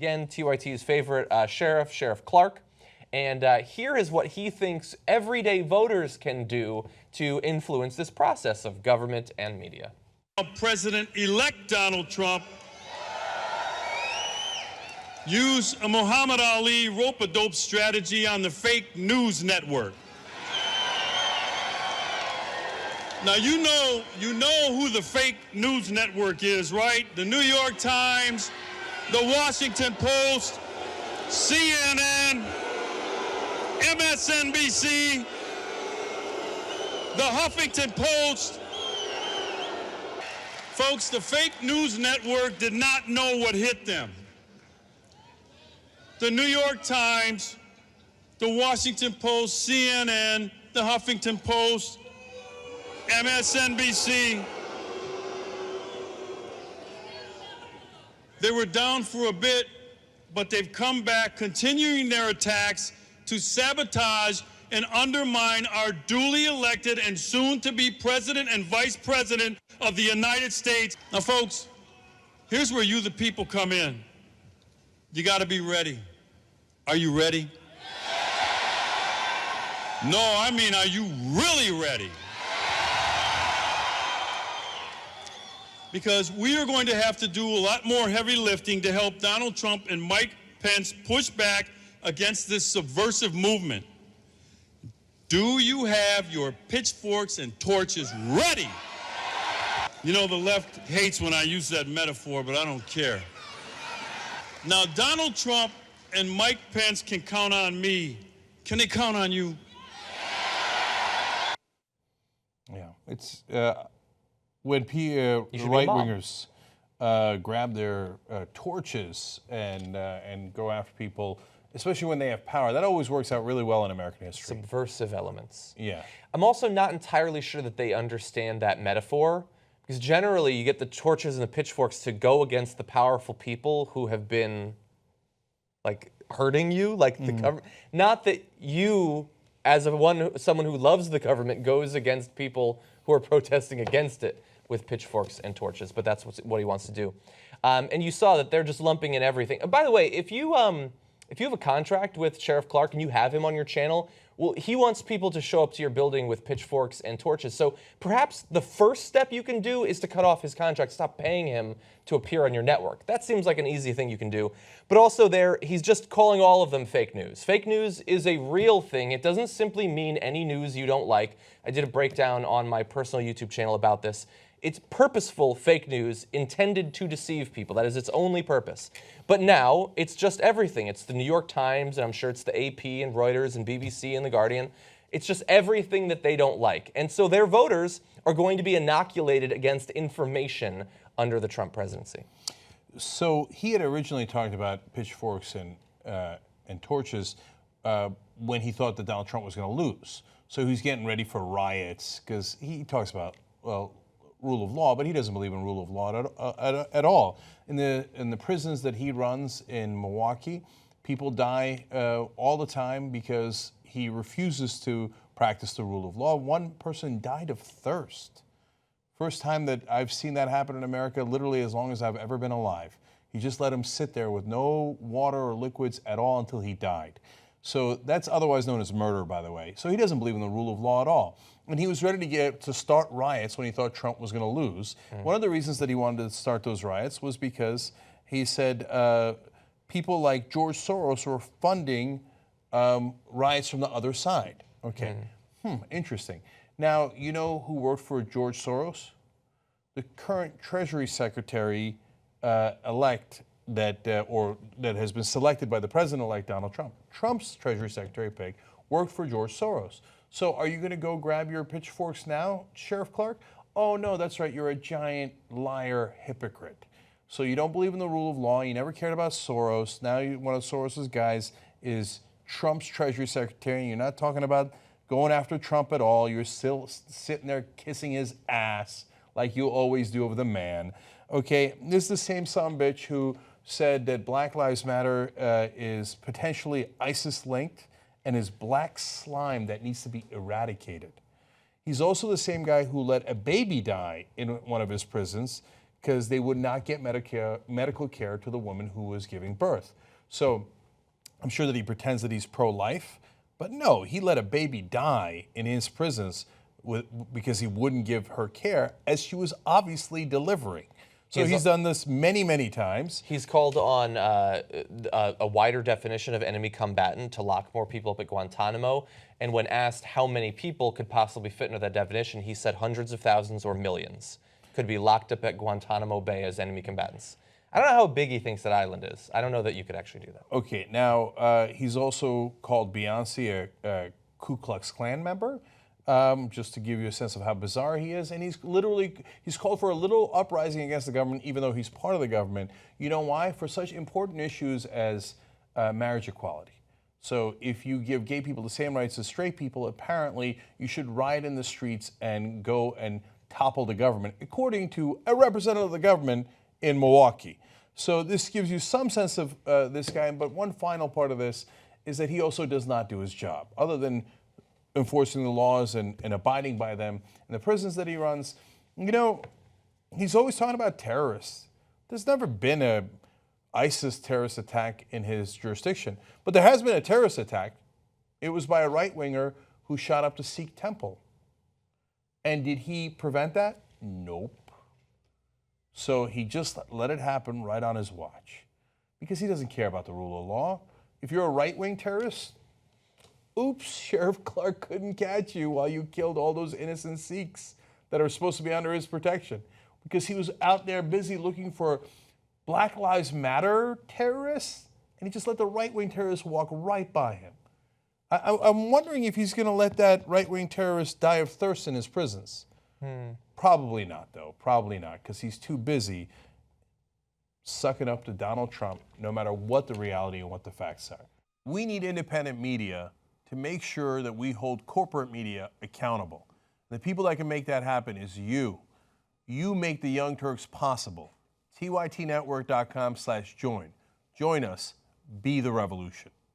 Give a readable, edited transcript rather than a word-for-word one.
again, TYT's favorite sheriff, Sheriff Clark. And here is what he thinks everyday voters can do to influence this process of government and media. President-elect Donald Trump used a Muhammad Ali rope-a-dope strategy on the fake news network. Now, you know who the fake news network is, right? The New York Times, the Washington Post, CNN, MSNBC, the Huffington Post. Folks, the fake news network did not know what hit them. The New York Times, the Washington Post, CNN, the Huffington Post, MSNBC, they were down for a bit, but they've come back, continuing their attacks to sabotage and undermine our duly elected and soon-to-be President and Vice President of the United States. Now, folks, here's where you, the people, come in. You got to be ready. Are you ready? No, I mean, are you really ready? Because we are going to have to do a lot more heavy lifting to help Donald Trump and Mike Pence push back against this subversive movement. Do you have your pitchforks and torches ready? You know, the left hates when I use that metaphor, but I don't care. Now, Donald Trump and Mike Pence can count on me. Can they count on you? Yeah, it's when right-wingers grab their torches and go after people, especially when they have power, that always works out really well in American history. Subversive elements. Yeah. I'm also not entirely sure that they understand that metaphor, because generally you get the torches and the pitchforks to go against the powerful people who have been, like, hurting you, like the government. Not that you, as someone who loves the government, goes against people who are protesting against it with pitchforks and torches, but that's what he wants to do. And you saw that they're just lumping in everything. By the way, if you have a contract with Sheriff Clark and you have him on your channel, well, he wants people to show up to your building with pitchforks and torches. So perhaps the first step you can do is to cut off his contract, stop paying him to appear on your network. That seems like an easy thing you can do. But also he's just calling all of them fake news. Fake news is a real thing. It doesn't simply mean any news you don't like. I did a breakdown on my personal YouTube channel about this. It's purposeful fake news intended to deceive people. That is its only purpose. But now, it's just everything. It's the New York Times, and I'm sure it's the AP and Reuters and BBC and The Guardian. It's just everything that they don't like. And so their voters are going to be inoculated against information under the Trump presidency. So he had originally talked about pitchforks and torches when he thought that Donald Trump was going to lose. So he's getting ready for riots, because he talks about, well, rule of law, but he doesn't believe in rule of law at all. In the prisons that he runs in Milwaukee, people die all the time because he refuses to practice the rule of law. One person died of thirst. First time that I've seen that happen in America, literally as long as I've ever been alive. He just let him sit there with no water or liquids at all until he died. So that's otherwise known as murder, by the way. So he doesn't believe in the rule of law at all. And he was ready to start riots when he thought Trump was going to lose. One of the reasons that he wanted to start those riots was because he said people like George Soros were funding riots from the other side. Okay, interesting. Now, you know who worked for George Soros? The current Treasury Secretary elect that has been selected by the president-elect Donald Trump. Trump's Treasury Secretary Pig worked for George Soros. So are you going to go grab your pitchforks now, Sheriff Clark? Oh, no, that's right. You're a giant liar hypocrite. So you don't believe in the rule of law. You never cared about Soros. Now one of Soros's guys is Trump's Treasury Secretary. And you're not talking about going after Trump at all. You're still sitting there kissing his ass like you always do of the man. Okay, this is the same sumbitch who said that Black Lives Matter is potentially ISIS-linked and is black slime that needs to be eradicated. He's also the same guy who let a baby die in one of his prisons, because they would not get medical care to the woman who was giving birth. So I'm sure that he pretends that he's pro-life, but no, he let a baby die in his prisons because he wouldn't give her care as she was obviously delivering. So he's done this many, many times. He's called on a wider definition of enemy combatant to lock more people up at Guantanamo. And when asked how many people could possibly fit into that definition, he said hundreds of thousands or millions could be locked up at Guantanamo Bay as enemy combatants. I don't know how big he thinks that island is. I don't know that you could actually do that. Okay, now he's also called Beyonce a Ku Klux Klan member, just to give you a sense of how bizarre he is. And he's called for a little uprising against the government, even though he's part of the government. You know why? For such important issues as marriage equality. So if you give gay people the same rights as straight people, apparently you should riot in the streets and go and topple the government, according to a representative of the government in Milwaukee. So this gives you some sense of this guy. But one final part of this is that he also does not do his job. Other than enforcing the laws and abiding by them in the prisons that he runs, you know, he's always talking about terrorists. There's never been a ISIS terrorist attack in his jurisdiction. But there has been a terrorist attack. It was by a right-winger who shot up the Sikh temple. And did he prevent that? Nope. So he just let it happen right on his watch because he doesn't care about the rule of law. If you're a right-wing terrorist, oops, Sheriff Clark couldn't catch you while you killed all those innocent Sikhs that are supposed to be under his protection because he was out there busy looking for Black Lives Matter terrorists, and he just let the right-wing terrorists walk right by him. I'm wondering if he's going to let that right-wing terrorist die of thirst in his prisons. Probably not, though. Probably not, because he's too busy sucking up to Donald Trump, no matter what the reality and what the facts are. We need independent media to make sure that we hold corporate media accountable. The people that can make that happen is you. You make the Young Turks possible. TYTnetwork.com/join. Join us. Be the revolution.